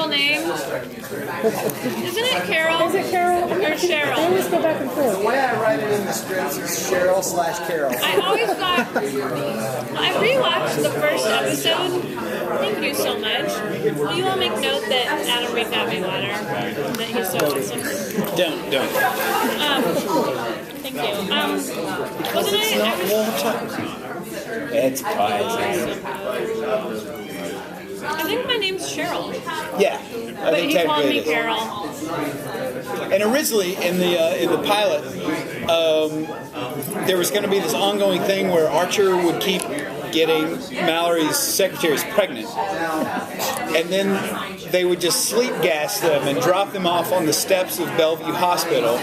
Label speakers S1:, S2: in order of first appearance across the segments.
S1: real name? Isn't it Carol?
S2: Is it Carol?
S1: Or Cheryl?
S2: I always go back and forth.
S3: The way I write it in the scripts is Cheryl/Carol.
S1: I always thought, I rewatched the first episode. Thank you so much. Will you all make note that Adam read that me letter? That he's so awesome.
S4: Don't.
S1: Thank you. Wasn't I was,
S4: It's fine.
S1: I think my name's Cheryl.
S4: Yeah, I
S1: But
S4: think
S1: he called me
S4: technically it is.
S1: Carol.
S4: And originally in the pilot, there was going to be this ongoing thing where Archer would keep getting Mallory's secretaries pregnant, and then they would just sleep gas them and drop them off on the steps of Bellevue Hospital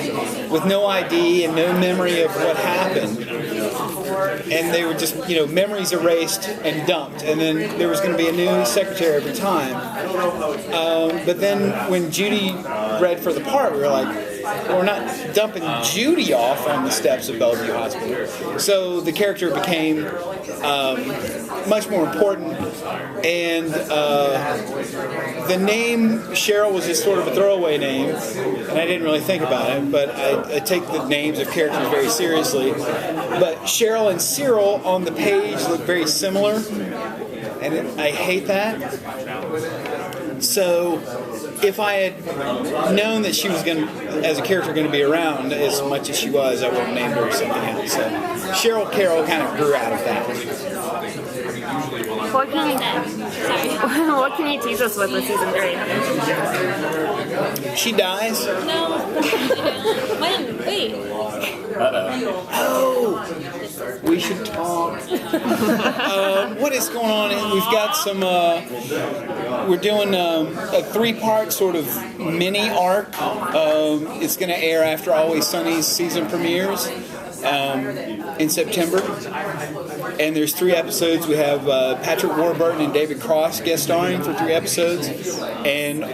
S4: with no ID and no memory of what happened. And they were just, memories erased and dumped. And then there was going to be a new secretary every time. But then when Judy read for the part, we were like, well, we're not dumping Judy off on the steps of Bellevue Hospital. So the character became much more important. And the name Cheryl was just sort of a throwaway name. And I didn't really think about it. But I take the names of characters very seriously. But Cheryl and Cyril on the page look very similar, and I hate that. So if I had known that she was as a character, going to be around as much as she was, I would have named her something else. So Cheryl Carol kind of grew out of that.
S5: What can you tease us with season 3?
S4: She dies.
S1: No. When? Wait.
S4: Oh, we should talk. What is going on? We've got some. We're doing a 3-part sort of mini arc. It's going to air after Always Sunny's season premieres in September. And there's 3 episodes. We have Patrick Warburton and David Cross guest starring for 3 episodes. And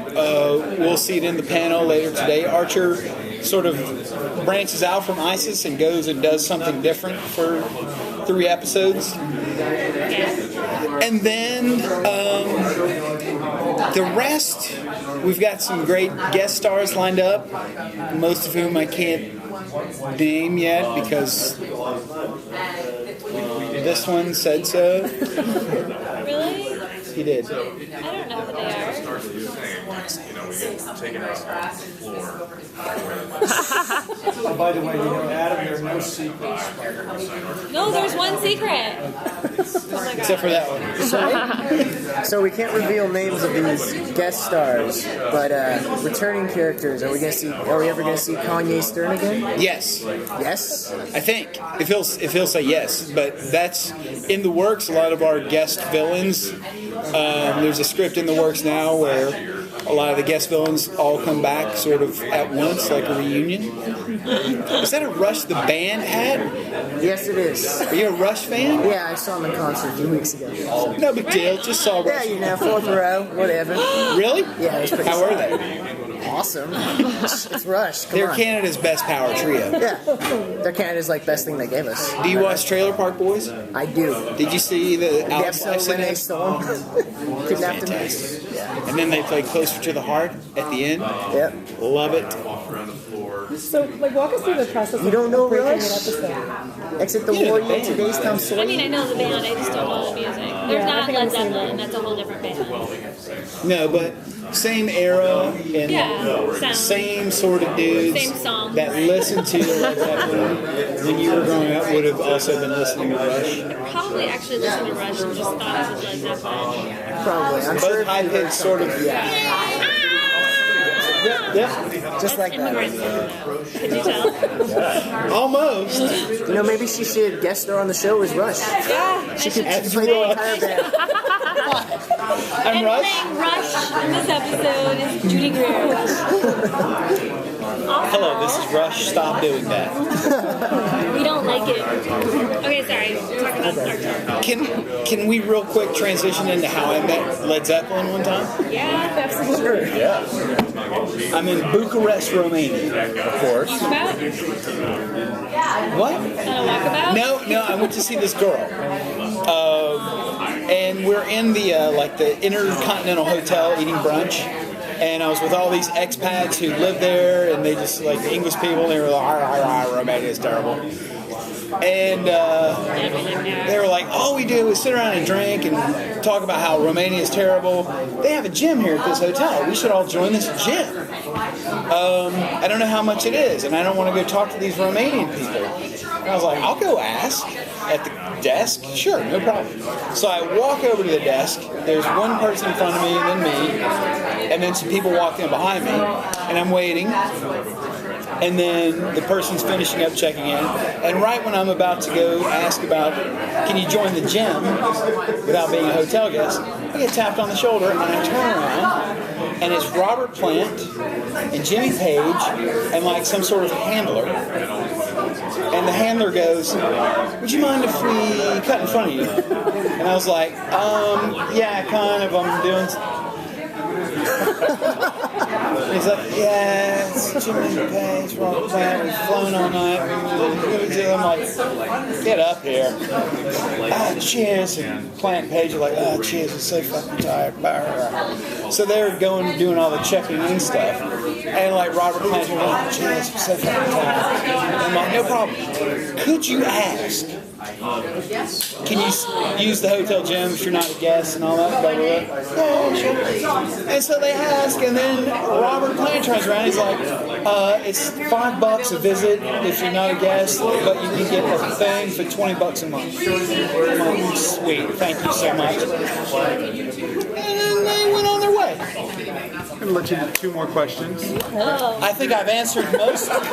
S4: we'll see it in the panel later today. Archer sort of branches out from ISIS and goes and does something different for 3 episodes. And then the rest, we've got some great guest stars lined up, most of whom I can't name yet because this one said so.
S1: Really?
S4: He did.
S1: I don't know who they are.
S3: Oh, by the way, Adam, there are no secrets.
S1: No, there's one secret.
S4: Except for that one.
S6: So we can't reveal names of these guest stars, but returning characters. Are we ever going to see Kanye Stern again?
S4: Yes.
S6: Yes.
S4: I think if he'll say yes, but that's in the works. A lot of our guest villains. There's a script in the works now where a lot of the guest villains all come back sort of at once, like a reunion. Is that a Rush the Band hat?
S6: Yes, it is.
S4: Are you a Rush fan?
S6: Yeah, I saw him in concert a few weeks ago.
S4: No big deal. Just saw Rush.
S6: Yeah, 4th row, whatever.
S4: Really?
S6: Yeah, it was pretty
S4: How were
S6: sad.
S4: they?
S6: Awesome. It's Rush. Come
S4: They're
S6: on.
S4: Canada's best power trio.
S6: Yeah, they're Canada's best thing they gave us.
S4: Do you watch Trailer Park Boys?
S6: I do.
S4: Did you see the
S6: The
S4: Alex
S6: episode when they stole kidnapped him.
S4: Fantastic. And then they play Closer to the Heart at the end.
S6: Yep.
S4: Love it.
S2: So, walk us through the process.
S6: You don't know
S2: of breaking
S6: Rush?
S2: an episode.
S6: Except the Warrior Today's Tom Sawyer.
S1: I mean, I know the band, I just don't know the music. There's
S2: Yeah, I
S1: not
S2: think I'm
S1: Led
S2: the same
S1: Zeppelin,
S2: way.
S1: that's a whole different band.
S4: No, but same era and
S1: Yeah,
S4: same sort of dudes
S1: Same song.
S4: that listened to Led Zeppelin when you were growing up would have also been listening to Rush.
S1: Probably actually listened to Rush and just thought it was Led Zeppelin.
S6: Probably. I'm sure
S4: Both high pitched sort of. Yeah.
S6: just like that.
S1: Could you tell?
S4: Almost.
S6: Maybe she should guest star on the show as Rush.
S1: Yeah,
S6: She could play the entire band.
S4: I'm
S1: and
S4: Rush.
S1: playing Rush in this episode is Judy Greer.
S4: Hello, this is Rush. Stop doing that.
S1: We don't like it. Okay, sorry. Talk about Archer.
S4: Can we real quick transition into how I met Led Zeppelin one time?
S1: Yeah,
S6: Sure.
S4: Yeah. I'm in Bucharest, Romania, of course.
S1: walkabout?
S4: What?
S1: On a walkabout?
S4: No, I went to see this girl. And we're in the Intercontinental Hotel eating brunch. and I was with all these expats who lived there, and they just like the English people. And they were like, Romania is terrible. And they were like, all we do is sit around and drink and talk about how Romania is terrible. They have a gym here at this hotel. We should all join this gym. I don't know how much it is, and I don't want to go talk to these Romanian people. And I was like, I'll go ask at the desk. Sure, no problem. So I walk over to the desk. There's one person in front of me, and then me, and then some people walked in behind me, and I'm waiting. And then the person's finishing up checking in. And right when I'm about to go ask about, can you join the gym without being a hotel guest, I get tapped on the shoulder and I turn around and it's Robert Plant and Jimmy Page and like some sort of handler. And the handler goes, would you mind if we cut in front of you? And I was like, yeah, kind of, I'm doing... He's like, yeah, it's Jimmy Page, Robert Plant, we've flown all night. I'm like, get up here. Cheers. And Plant and Page are like, cheers, I'm so fucking tired. So they're doing all the checking in stuff. And like Robert Plant, like, cheers, I'm so fucking tired. And I'm like, no problem. Could you ask? Can you use the hotel gym if you're not a guest and all that? Blah, blah, blah. Yeah, sure. And so they ask, and then Robert Plant turns around. He's like, "It's $5 a visit if you're not a guest, but you can get a thing for $20 a month." I'm like, sweet, thank you so much. And they went on their way.
S3: I'm going to let you do 2 more questions.
S4: I think I've answered most of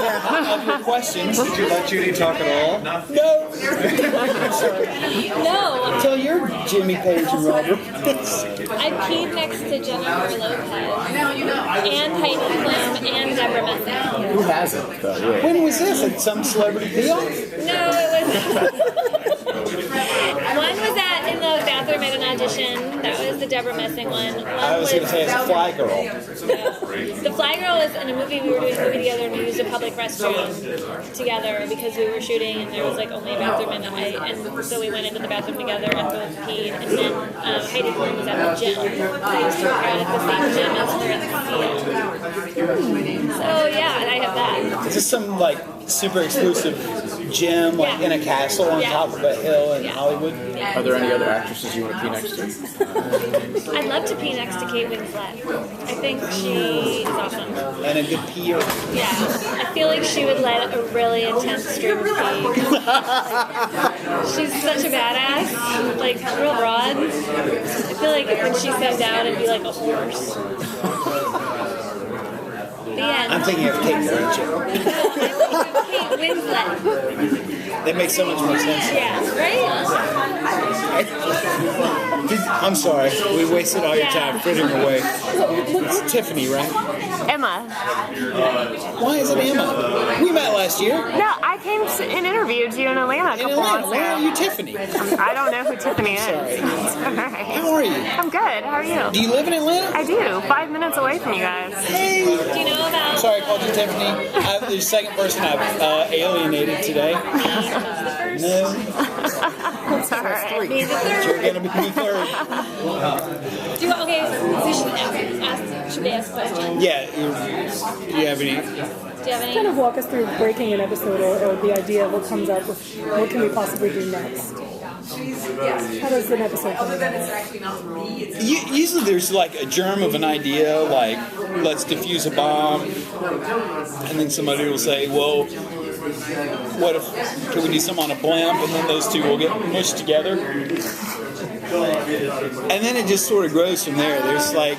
S4: your questions.
S3: Did you let Judy talk at all?
S4: No. I'm sorry.
S1: No.
S4: Tell your Jimmy Page and Robert.
S1: I peed next to Jennifer Lopez and Heidi Klum and Deborah Messing.
S6: Who hasn't, though? Really?
S4: When was this? At some celebrity deal?
S1: No, it was... One was in the bathroom at an audition. That was the Deborah Messing one.
S4: I was going to say it's a fly girl.
S1: No. The Fly Girl was in a movie. We were doing a movie together and we used a public restroom together because we were shooting and there was like only a bathroom and so we went into the bathroom together and both peed. And then Heidi Klum was at the gym. I used to work out at the same gym as her at the field. So yeah, and I have that.
S4: Is this some like super exclusive gym like in a castle on top of a hill in Hollywood?
S6: Are there any other actresses you want to pee next to?
S1: I'd love to pee next to Kate Winslet. I think she is awesome.
S4: And a good peer.
S1: Yeah, I feel like she would let a really intense stream of pee. She's such a badass, like real broad. I feel like when she sat down, it'd be like a horse. The end.
S4: I'm thinking of Kate Blanchett.
S1: Kate Winslet.
S4: That makes so much more sense.
S1: Yeah, right?
S4: I'm sorry, we wasted all your time frittering away. It's Tiffany, right?
S5: Emma.
S4: Why is it Emma? We met last year.
S5: No, I came and interviewed you in Atlanta a
S4: In
S5: couple
S4: Atlanta.
S5: months
S4: Why are
S5: ago.
S4: you Tiffany?
S5: I don't know who Tiffany is.
S4: Sorry.
S5: It's all right.
S4: How are you?
S5: I'm good. How are you?
S4: Do you live in Atlanta?
S5: I do. 5 minutes away from you guys.
S4: Hey.
S1: Do you know about
S4: Sorry, I called you Tiffany. I'm the second person I've alienated today. No,
S5: It's all right.
S1: being the third?
S4: you're gonna be the third.
S1: We should ask. Should they ask questions?
S4: Yeah. Do you have any?
S1: Do you have
S2: Kind
S1: any?
S2: of walk us through breaking an episode or the idea of what comes up with what can we possibly do next. How does an episode come about?
S4: Usually there's like a germ of an idea, like let's defuse a bomb, and then somebody will say, well, what if, can we do something on a blimp, and then those two will get mushed together. And then it just sort of grows from there. There's like,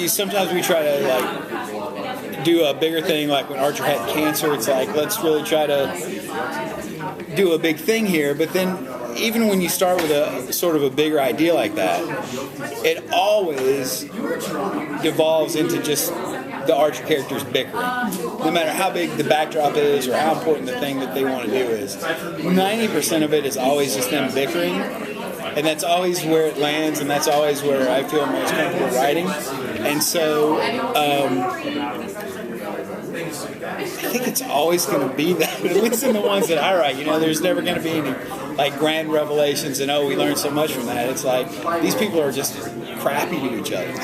S4: sometimes we try to like do a bigger thing, like when Archer had cancer, it's like, let's really try to do a big thing here. But then even when you start with a sort of a bigger idea like that, it always devolves into just the Archer characters bickering. No matter how big the backdrop is or how important the thing that they want to do is, 90% of it is always just them bickering. And that's always where it lands, and that's always where I feel most comfortable writing. And so, think it's always going to be that, at least in the ones that I write. There's never going to be any like grand revelations and we learned so much from that. It's like these people are just crappy to each other.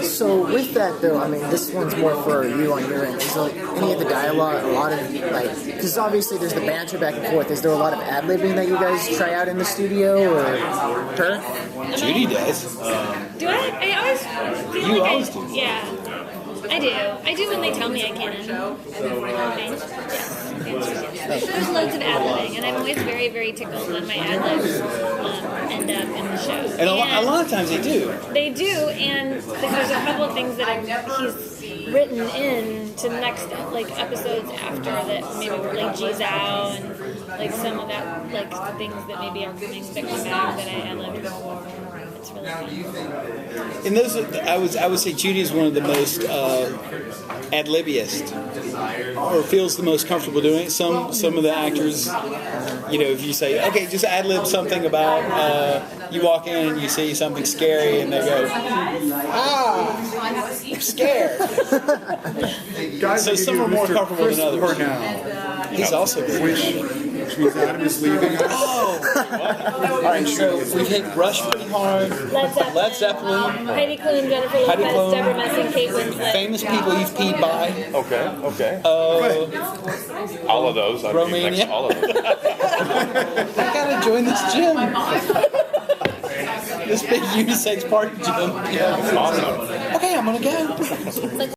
S6: So with that though, I mean, this one's more for you on your end. Is there, like, any of the dialogue, a lot of like, because obviously there's the banter back and forth. Is there a lot of ad-libbing that you guys try out in the studio, or her?
S4: Judy does.
S1: Do I? I always feel
S4: You
S1: like
S4: always
S1: I
S4: do.
S1: Yeah, I do. I do when they tell me I can. Yes. There's loads of ad-libbing, and I'm always very, very tickled when my ad-libs end up in the show.
S4: And a lot of times they do.
S1: They do, and there's a couple of things that he's written in to next episodes after that maybe were like G's out and like some of that the things that maybe are coming back that I ad-libbed before. It's really fun.
S4: And those, I would say Judy is one of the most ad-libbiest, or feels the most comfortable doing it. Some of the actors, if you say, okay, just ad-lib something about, you walk in and you see something scary and they go, I'm scared. So some are more comfortable than others. He's also good.
S7: Which means Adam is leaving us.
S4: All right, so we've hit Rush pretty hard. Led Zeppelin.
S1: Heidi Klum, Jennifer Lopez, Deborah Messing, Kate Winslet.
S4: Famous people you've peed by.
S7: Okay.
S8: All of those. I'd be
S4: Romania.
S8: next to all of those.
S4: I gotta join this gym. This big unisex party gym.
S8: Awesome.
S4: Okay, I'm gonna go.